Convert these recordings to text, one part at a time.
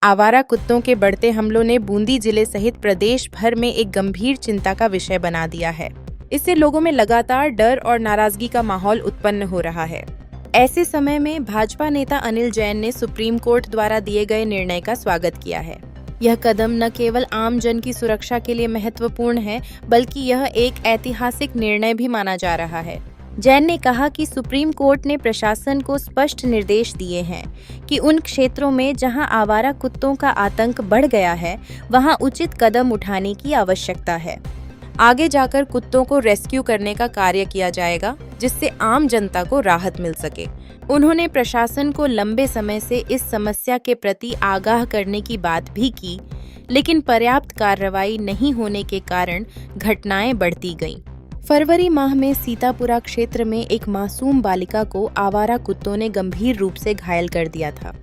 आवारा कुत्तों के बढ़ते हमलों ने बूंदी जिले सहित प्रदेश भर में एक गंभीर चिंता का विषय बना दिया है। इससे लोगों में लगातार डर और नाराजगी का माहौल उत्पन्न हो रहा है। ऐसे समय में भाजपा नेता अनिल जैन ने सुप्रीम कोर्ट द्वारा दिए गए निर्णय का स्वागत किया है। यह कदम न केवल आम जन की सुरक्षा के लिए महत्वपूर्ण है, बल्कि यह एक ऐतिहासिक निर्णय भी माना जा रहा है। जैन ने कहा कि सुप्रीम कोर्ट ने प्रशासन को स्पष्ट निर्देश दिए हैं कि उन क्षेत्रों में जहां आवारा कुत्तों का आतंक बढ़ गया है, वहां उचित कदम उठाने की आवश्यकता है। आगे जाकर कुत्तों को रेस्क्यू करने का कार्य किया जाएगा, जिससे आम जनता को राहत मिल सके। उन्होंने प्रशासन को लंबे समय से इस समस्या के प्रति आगाह करने की बात भी की, लेकिन पर्याप्त कार्रवाई नहीं होने के कारण घटनाएं बढ़ती गईं। फरवरी माह में सीतापुरा क्षेत्र में एक मासूम बालिका को आवारा कुत्तों ने गंभीर रूप से घायल कर दिया था।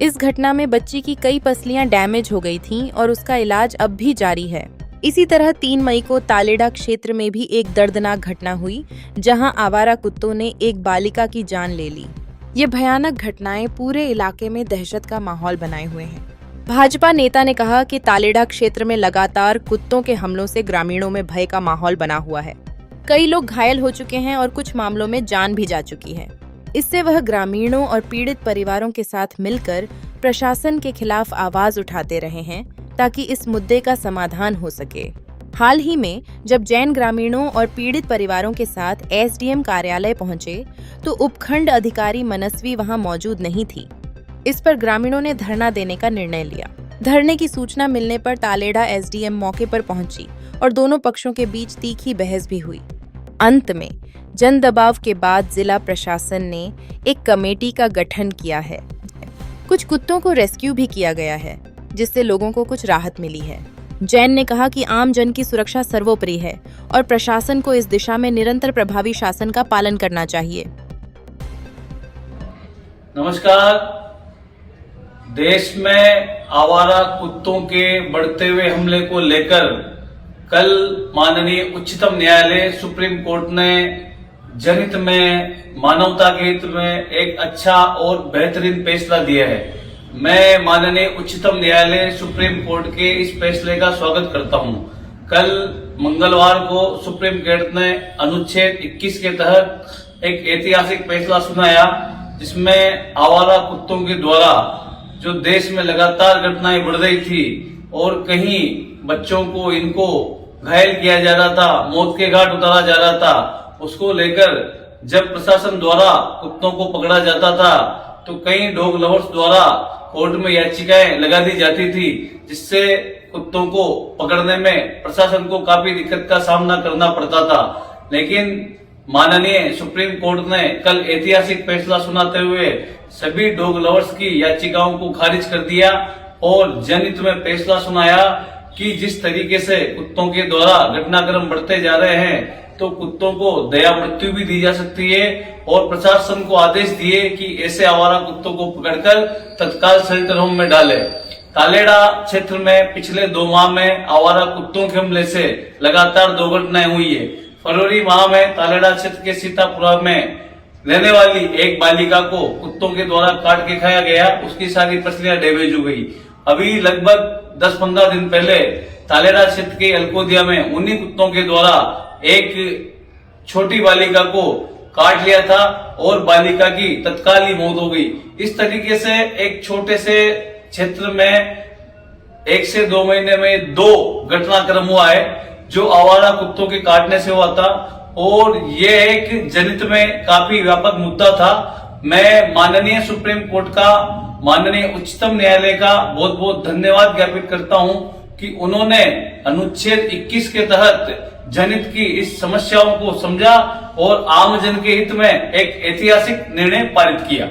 इस घटना में बच्ची की कई पसलियां डैमेज हो गई थीं और उसका इलाज अब भी जारी है। इसी तरह 3 मई को तालेड़ा क्षेत्र में भी एक दर्दनाक घटना हुई, जहां आवारा कुत्तों ने एक बालिका की जान ले ली। ये भयानक घटनाएं पूरे इलाके में दहशत का माहौल बनाए हुए हैं। भाजपा नेता ने कहा कि तालेड़ा क्षेत्र में लगातार कुत्तों के हमलों से ग्रामीणों में भय का माहौल बना हुआ है। कई लोग घायल हो चुके हैं और कुछ मामलों में जान भी जा चुकी है। इससे वह ग्रामीणों और पीड़ित परिवारों के साथ मिलकर प्रशासन के खिलाफ आवाज उठाते रहे हैं, ताकि इस मुद्दे का समाधान हो सके। हाल ही में जब जैन ग्रामीणों और पीड़ित परिवारों के साथ एसडीएम कार्यालय पहुंचे, तो उपखंड अधिकारी मनस्वी वहां मौजूद नहीं थी। इस पर ग्रामीणों ने धरना देने का निर्णय लिया। धरने की सूचना मिलने पर तालेड़ा एसडीएम मौके पर पहुंची और दोनों पक्षों के बीच तीखी बहस भी हुई। अंत में जन दबाव के बाद जिला प्रशासन ने एक कमेटी का गठन किया है। कुछ कुत्तों को रेस्क्यू भी किया गया है, जिससे लोगों को कुछ राहत मिली है। जैन ने कहा कि आम जन की सुरक्षा सर्वोपरि है और प्रशासन को इस दिशा में निरंतर प्रभावी शासन का पालन करना चाहिए। नमस्कार। देश में आवारा कुत्तों के बढ़ते हुए हमले को लेकर कल माननीय उच्चतम न्यायालय सुप्रीम कोर्ट ने जनहित में, मानवता के हित में एक अच्छा और बेहतरीन फैसला दिया है। मैं माननीय उच्चतम न्यायालय सुप्रीम कोर्ट के इस फैसले का स्वागत करता हूं। कल मंगलवार को सुप्रीम कोर्ट ने अनुच्छेद 21 के तहत एक ऐतिहासिक फैसला सुनाया, जिसमें आवारा कुत्तों के द्वारा जो देश में लगातार घटनाएं बढ़ रही थी और कहीं बच्चों को इनको घायल किया जा रहा था, मौत के घाट उतारा जा रहा था, उसको लेकर जब प्रशासन द्वारा कुत्तों को पकड़ा जाता था तो कई डॉग लवर्स द्वारा कोर्ट में याचिकाएं लगा दी जाती थी, जिससे कुत्तों को पकड़ने में प्रशासन को काफी दिक्कत का सामना करना पड़ता था। लेकिन माननीय सुप्रीम कोर्ट ने कल ऐतिहासिक फैसला सुनाते हुए सभी डॉग लवर्स की याचिकाओं को खारिज कर दिया और जनहित में फैसला सुनाया कि जिस तरीके से कुत्तों के द्वारा घटनाक्रम बढ़ते जा रहे हैं, तो कुत्तों को दया मृत्यु भी दी जा सकती है और प्रशासन को आदेश दिए कि ऐसे आवारा कुत्तों को पकड़कर तत्काल शेल्टर होम में डाले। तालेड़ा क्षेत्र में पिछले 2 माह में आवारा कुत्तों के हमले से लगातार 2 घटनाएं हुई है। फरवरी माह में तालेड़ा क्षेत्र के सीतापुरा में रहने वाली एक बालिका को कुत्तों के द्वारा काट के खाया गया, उसकी सारी पसलियां डैमेज हो गई। अभी लगभग 10-15 दिन पहले तालेड़ा क्षेत्र के अलकोदिया में उन्हीं कुत्तों के द्वारा एक छोटी बालिका को काट लिया था और बालिका की तत्काल ही मौत हो गई। इस तरीके से एक छोटे से क्षेत्र में 1 से 2 महीने में 2 घटनाक्रम हुआ है, जो आवारा कुत्तों के काटने से हुआ था और ये एक जनहित में काफी व्यापक मुद्दा था। मैं माननीय सुप्रीम कोर्ट का, माननीय उच्चतम न्यायालय का बहुत बहुत धन्यवाद ज्ञापित करता हूं कि उन्होंने अनुच्छेद 21 के तहत जनहित की इस समस्याओं को समझा और आम जन के हित में एक ऐतिहासिक निर्णय पारित किया।